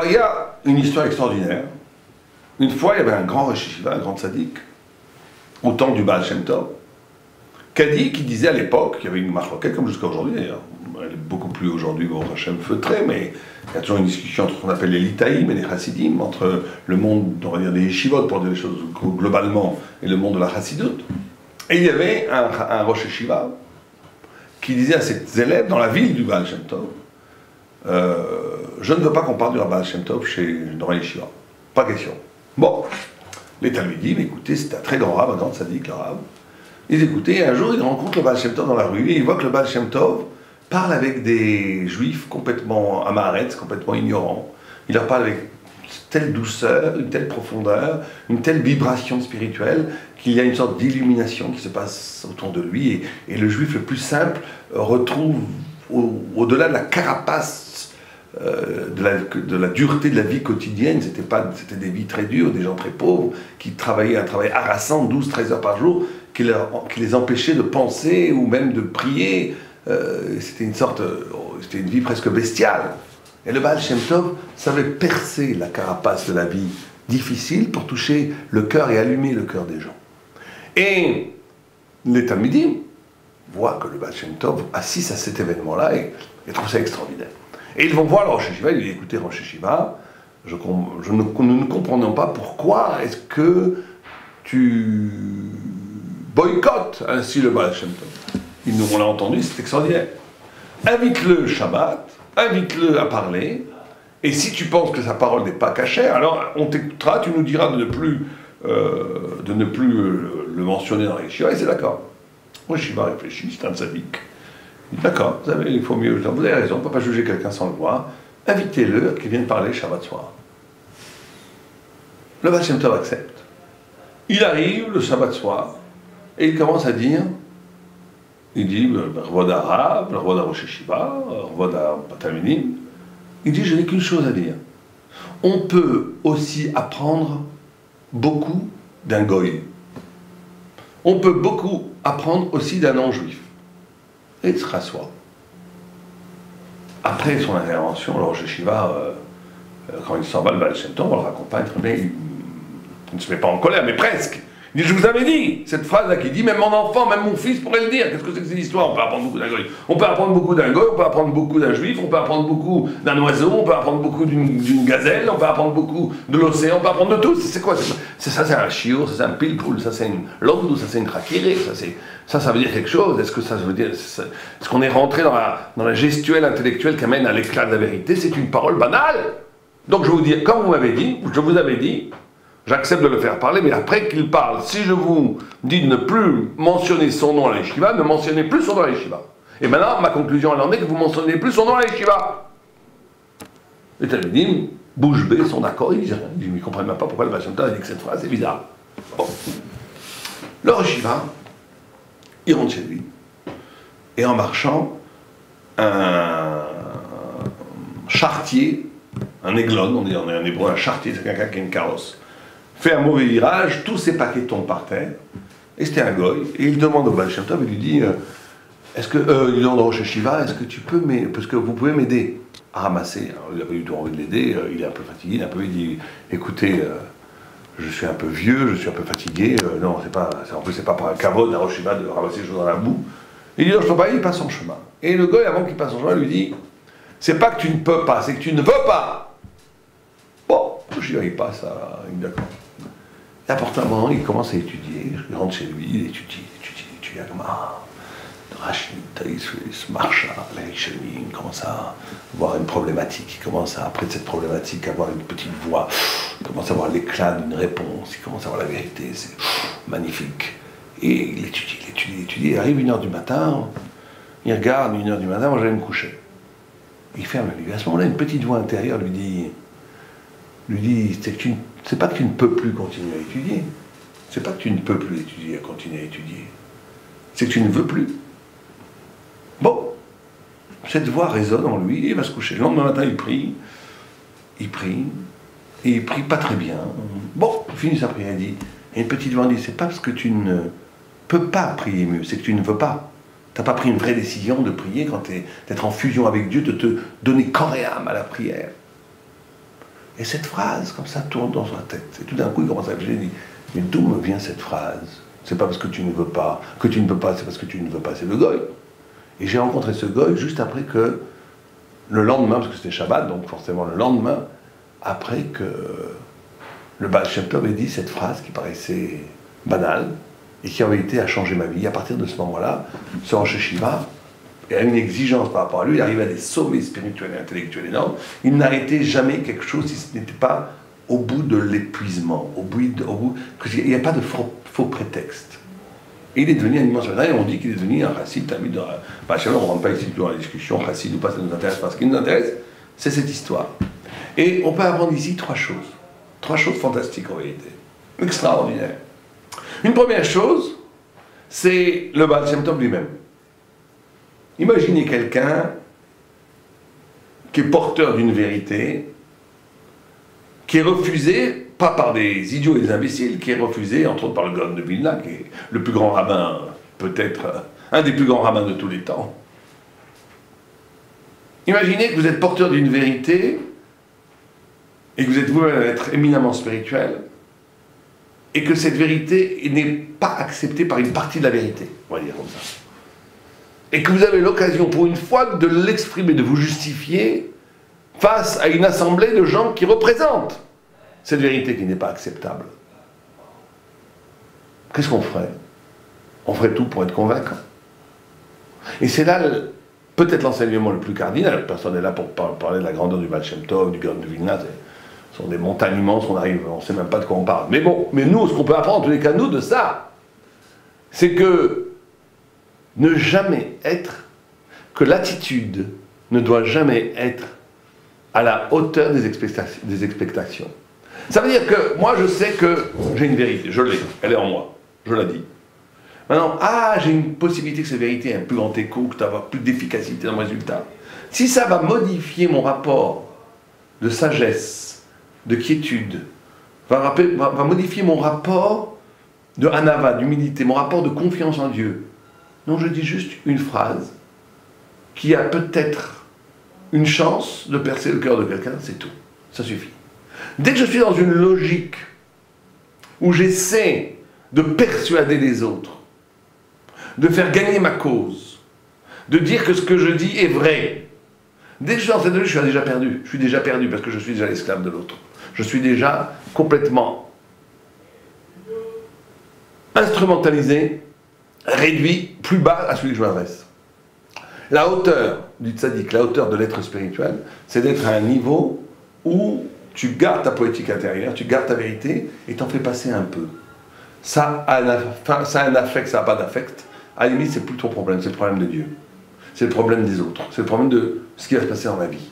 Alors il y a une histoire extraordinaire. Une fois, il y avait un grand Rosh Yeshiva, un grand tzaddik, au temps du Baal Shem Tov, qui disait à l'époque, il y avait une marloquette comme jusqu'à aujourd'hui d'ailleurs, elle est beaucoup plus aujourd'hui au Hashem feutrée, mais il y a toujours une discussion entre ce qu'on appelle les Litaïm et les Chassidim, entre le monde, on va dire, des Yeshivot, pour dire les choses globalement, et le monde de la Chassidut. Et il y avait un Rosh Yeshiva qui disait à ses élèves dans la ville du Baal Shem Tov, je ne veux pas qu'on parle du Baal Shem Tov dans la Yeshiva. Pas question. Bon, les Talmudim, écoutez, c'est un très grand rab, un grand tzaddik, le rab. Ils écoutaient, et un jour, ils rencontrent le Baal Shem Tov dans la rue, et ils voient que le Baal Shem Tov parle avec des juifs complètement amaretz, complètement ignorants. Il leur parle avec une telle douceur, une telle profondeur, une telle vibration spirituelle, qu'il y a une sorte d'illumination qui se passe autour de lui, et le juif le plus simple retrouve, au-delà de la carapace, de la dureté de la vie quotidienne, c'était des vies très dures, des gens très pauvres, qui travaillaient un travail harassant, 12-13 heures par jour, qui les empêchait de penser ou même de prier. C'était une vie presque bestiale. Et le Baal Shem Tov savait percer la carapace de la vie difficile pour toucher le cœur et allumer le cœur des gens. Et les Talmidim voient que le Baal Shem Tov assiste à cet événement-là et trouvent ça extraordinaire. Et ils vont voir le Rosh Yeshiva, ils lui disent, écoutez Rosh Yeshiva, nous ne comprenons pas pourquoi est-ce que tu boycottes ainsi le Baal Shem Tov. On l'a entendu, c'est extraordinaire. Invite-le Shabbat, invite-le à parler, et si tu penses que sa parole n'est pas cachée, alors on t'écoutera, tu nous diras de ne plus le mentionner dans la Yeshiva, et c'est d'accord. Moi, Yeshiva réfléchit, c'est un tzaddik. Il dit d'accord, il faut mieux, vous avez raison, on ne peut pas juger quelqu'un sans le voir, invitez-le qu'il vienne parler Shabbat soir. Le Baal Shem Tov accepte. Il arrive le Shabbat soir, et il commence à dire, il dit, le roi d'Arabe, le roi d'Rosh Yeshiva, le roi d'Talmudim, il dit, je n'ai qu'une chose à dire. On peut aussi apprendre beaucoup d'un goy. On peut beaucoup apprendre aussi d'un non-juif. Et il se rassoit. Après son intervention, le Rosh Yeshiva, quand il s'en va, le Baal Shem Tov, on le raccompagne, mais il ne se met pas en colère, mais presque. Il dit, je vous avais dit, cette phrase-là qui dit, même mon enfant, même mon fils pourrait le dire. Qu'est-ce que c'est que cette histoire? On peut apprendre beaucoup d'un goy. On peut apprendre beaucoup d'un goy, on peut apprendre beaucoup d'un juif, on peut apprendre beaucoup d'un oiseau, on peut apprendre beaucoup d'une gazelle, on peut apprendre beaucoup de l'océan, on peut apprendre de tout. C'est quoi? C'est un chiour, ça c'est un pilpoul, ça c'est une londou, ça c'est une krakiré, ça veut dire quelque chose. Est-ce que ça veut dire... Est-ce qu'on est rentré dans la gestuelle intellectuelle qui amène à l'éclat de la vérité? C'est une parole banale. Donc je vous dis, comme vous m'avez dit, je vous avais dit, j'accepte de le faire parler, mais après qu'il parle, si je vous dis de ne plus mentionner son nom à la yeshiva, ne mentionnez plus son nom à la yeshiva. Et maintenant, ma conclusion, elle en est que vous ne mentionnez plus son nom à la yeshiva. Les Talmudim, bouche bée, sont d'accord, ils disent rien. Ils ne comprennent même pas pourquoi le Baal Shem Tov a dit que cette phrase, c'est bizarre. Bon. Le yeshiva, il rentre chez lui, et en marchant, un charretier, un aiglon, on dit en hébreu, un charretier, c'est quelqu'un qui a une carrosse, fait un mauvais virage, tous ses paquets tombent par terre, et c'était un goy, et il demande au Baal Shem Tov, il lui dit, il demande au Rosh Yeshiva, est-ce que tu peux m'aider, parce que vous pouvez m'aider à ramasser. Alors, il n'a pas eu du tout envie de l'aider, il est un peu fatigué, il dit, écoutez, je suis un peu vieux, je suis un peu fatigué, non, en plus c'est pas pour un kavod d'un Rosh Yeshiva de ramasser les choses dans la boue. Il dit, non, je peux pas, il passe son chemin. Et le goy, avant qu'il passe son chemin, lui dit, c'est pas que tu ne peux pas, c'est que tu ne veux pas. Bon, le Rosh Yeshiva, il passe, il est d'accord. Et à partir d'un moment, il commence à étudier, il rentre chez lui, il étudie, comme Rachid, Taïs, Marcha, il commence à voir une problématique, il commence à, après cette problématique, avoir une petite voix, il commence à voir l'éclat d'une réponse, il commence à voir la vérité, c'est magnifique. Et il étudie, il arrive 1h du matin, il regarde 1h du matin, moi j'allais me coucher. Il ferme le livre. À ce moment-là, une petite voix intérieure lui dit c'est pas que tu ne peux plus continuer à étudier. C'est pas que tu ne peux plus continuer à étudier. C'est que tu ne veux plus. Bon, cette voix résonne en lui, et il va se coucher. Le lendemain matin, il prie, et il prie pas très bien. Bon, il finit sa prière, il dit, et une petite voix dit, c'est pas parce que tu ne peux pas prier mieux, c'est que tu ne veux pas. Tu n'as pas pris une vraie décision de prier, d'être en fusion avec Dieu, de te donner corps et âme à la prière. Et cette phrase, comme ça, tourne dans sa tête. Et tout d'un coup, il commence à réfléchir, il dit, mais d'où me vient cette phrase? C'est pas parce que tu ne veux pas, c'est parce que tu ne veux pas, c'est le goy. Et j'ai rencontré ce goy juste après que, le lendemain, parce que c'était Shabbat, donc forcément le lendemain, après que le Baal Shem Tov ait dit cette phrase qui paraissait banale, et qui en vérité a changé ma vie. À partir de ce moment-là, ce Rosh Hashiva a une exigence par rapport à lui, il arrivait à des sommets spirituels et intellectuels énormes, il n'arrêtait jamais quelque chose si ce n'était pas au bout de l'épuisement, il n'y a pas de faux prétexte. Et il est devenu un immense vétéran, et on dit qu'il est devenu un chassid, on ne rentre pas ici dans la discussion, chassid ou pas, ça nous intéresse pas. Ce qui nous intéresse, c'est cette histoire. Et on peut apprendre ici trois choses fantastiques en vérité, extraordinaires. Une première chose, c'est le Baal Shem Tov lui-même. Imaginez quelqu'un qui est porteur d'une vérité, qui est refusé, pas par des idiots et des imbéciles, qui est refusé, entre autres par le Gaon de Vilna, qui est le plus grand rabbin, peut-être un des plus grands rabbins de tous les temps. Imaginez que vous êtes porteur d'une vérité, et que vous êtes vous-même un être éminemment spirituel, et que cette vérité n'est pas acceptée par une partie de la vérité, on va dire comme ça. Et que vous avez l'occasion, pour une fois, de l'exprimer, de vous justifier face à une assemblée de gens qui représentent cette vérité qui n'est pas acceptable. Qu'est-ce qu'on ferait? On ferait tout pour être convaincant. Et c'est là peut-être l'enseignement le plus cardinal. Personne n'est là pour parler de la grandeur du Baal Shem Tov, du Gaon de Vilna. Ce sont des montagnes immenses, on ne sait même pas de quoi on parle. Mais bon, mais nous, ce qu'on peut apprendre, en tous les cas, nous, de ça, c'est que ne jamais être, que l'attitude ne doit jamais être à la hauteur des expectations. Ça veut dire que moi, je sais que j'ai une vérité, je l'ai, elle est en moi, je la dis. Maintenant, j'ai une possibilité que cette vérité ait un plus grand écho, que tu vas plus d'efficacité dans le résultat. Si ça va modifier mon rapport de sagesse, de quiétude, va modifier mon rapport de anava, d'humilité, mon rapport de confiance en Dieu. Non, je dis juste une phrase qui a peut-être une chance de percer le cœur de quelqu'un, c'est tout. Ça suffit. Dès que je suis dans une logique où j'essaie de persuader les autres, de faire gagner ma cause, de dire que ce que je dis est vrai, dès que je suis dans cette logique, je suis déjà perdu. Je suis déjà perdu parce que je suis déjà l'esclave de l'autre. Je suis déjà complètement instrumentalisé, réduit plus bas à celui que je m'adresse. La hauteur du tzaddik, la hauteur de l'être spirituel, c'est d'être à un niveau où tu gardes ta poétique intérieure, tu gardes ta vérité et t'en fais passer un peu. Ça a un affect, ça n'a pas d'affect. À la limite, c'est plus ton problème, c'est le problème de Dieu. C'est le problème des autres, c'est le problème de ce qui va se passer dans ma vie.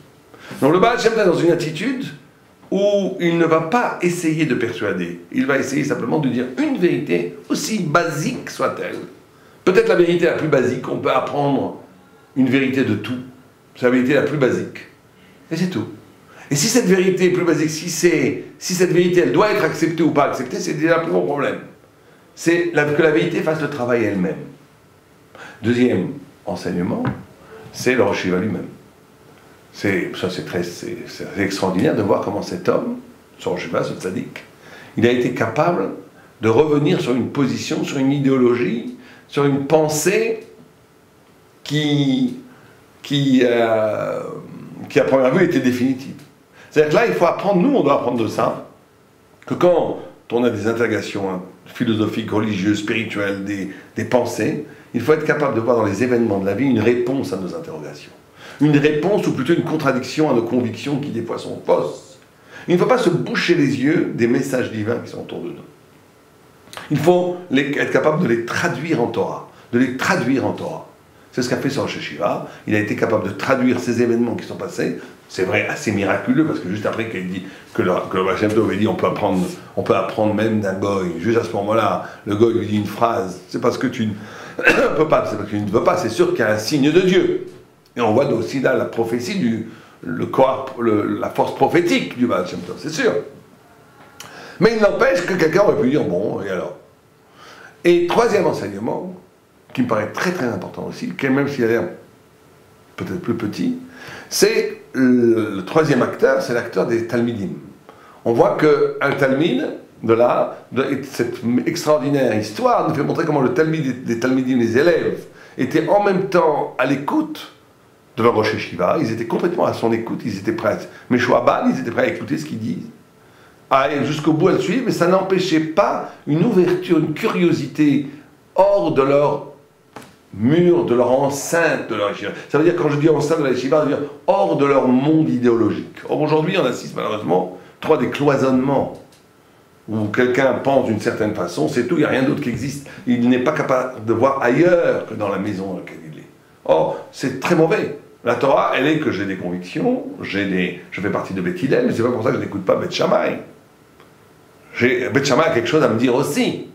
Donc le Baal Shem Tov est dans une attitude où il ne va pas essayer de persuader, il va essayer simplement de dire une vérité, aussi basique soit-elle. Peut-être la vérité la plus basique, on peut apprendre une vérité de tout. C'est la vérité la plus basique. Et c'est tout. Et si cette vérité est plus basique, si cette vérité, elle doit être acceptée ou pas acceptée, c'est déjà plus mon problème. C'est que la vérité fasse le travail elle-même. Deuxième enseignement, c'est le Rosh Hashiva lui-même. C'est extraordinaire de voir comment cet homme, ce Rosh Hashiva, ce tzaddik, il a été capable de revenir sur une position, sur une idéologie, sur une pensée qui à première vue était définitive. C'est-à-dire que là, il faut apprendre, nous on doit apprendre de ça, que quand on a des interrogations philosophiques, religieuses, spirituelles, des pensées, il faut être capable de voir dans les événements de la vie une réponse à nos interrogations. Une réponse ou plutôt une contradiction à nos convictions qui des fois sont fausses. Il ne faut pas se boucher les yeux des messages divins qui sont autour de nous. Il faut être capable de les traduire en Torah, C'est ce qu'a fait ce Rosh Hashiva. Il a été capable de traduire ces événements qui sont passés. C'est vrai, assez miraculeux, parce que juste après qu'il dit que le Baal Shem Tov avait dit on peut apprendre même d'un goy. Juste à ce moment-là, le goy lui dit une phrase, c'est parce que tu ne peux pas, c'est parce que tu ne veux pas, c'est sûr qu'il y a un signe de Dieu. Et on voit aussi là la prophétie, la force prophétique du Baal Shem Tov, c'est sûr. Mais il n'empêche que quelqu'un aurait pu dire bon, et alors? Et troisième enseignement, qui me paraît très très important aussi, même s'il a l'air peut-être plus petit, c'est le troisième acteur, c'est l'acteur des Talmidim. On voit qu'un Talmud, de cette extraordinaire histoire, nous fait montrer comment le Talmud, les Talmidim, les élèves, étaient en même temps à l'écoute de leur Rosh Yeshiva, ils étaient complètement à son écoute, ils étaient prêts, mais Shoaban, ils étaient prêts à écouter ce qu'ils disent, à aller jusqu'au bout à le suivre, mais ça n'empêchait pas une ouverture, une curiosité hors de leur mur, de leur enceinte de leur yeshiva. Ça veut dire, quand je dis enceinte de la yeshiva, ça veut dire hors de leur monde idéologique. Or aujourd'hui, on assiste malheureusement à des cloisonnements, où quelqu'un pense d'une certaine façon, c'est tout, il n'y a rien d'autre qui existe. Il n'est pas capable de voir ailleurs que dans la maison dans laquelle il est. Or, c'est très mauvais. La Torah, elle est que j'ai des convictions, je fais partie de Beth Hillel, mais c'est pas pour ça que je n'écoute pas Beth Shammai. Beth Shammai a quelque chose à me dire aussi.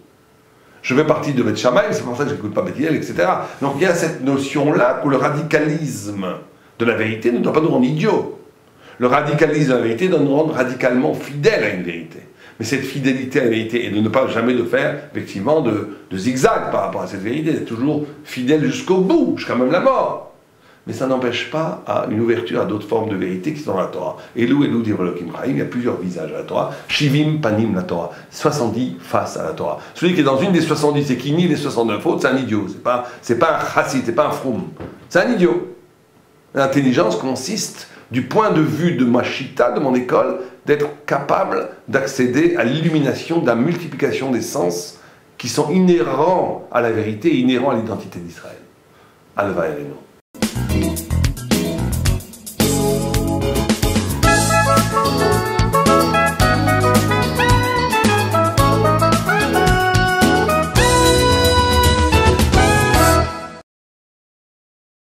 Je fais partie de Beth Shammai, mais c'est pour ça que je n'écoute pas Beth Hillel, etc. Donc il y a cette notion-là où le radicalisme de la vérité ne doit pas nous rendre idiots. Le radicalisme de la vérité doit nous rendre radicalement fidèles à une vérité. Mais cette fidélité à la vérité, et de ne pas jamais de faire, effectivement, de zigzag par rapport à cette vérité, d'être toujours fidèle jusqu'au bout, jusqu'à même la mort. Mais ça n'empêche pas à une ouverture à d'autres formes de vérité qui sont dans la Torah. Elou, dit Elohim Chaim, il y a plusieurs visages à la Torah. Shivim, panim, la Torah. 70 faces à la Torah. Celui qui est dans une des 70 et qui nie les 69 autres, c'est un idiot. C'est pas un chassid, c'est pas un froum. C'est un idiot. L'intelligence consiste, du point de vue de ma chita, de mon école, d'être capable d'accéder à l'illumination, de la multiplication des sens qui sont inhérents à la vérité et inhérents à l'identité d'Israël. Alva Eleno.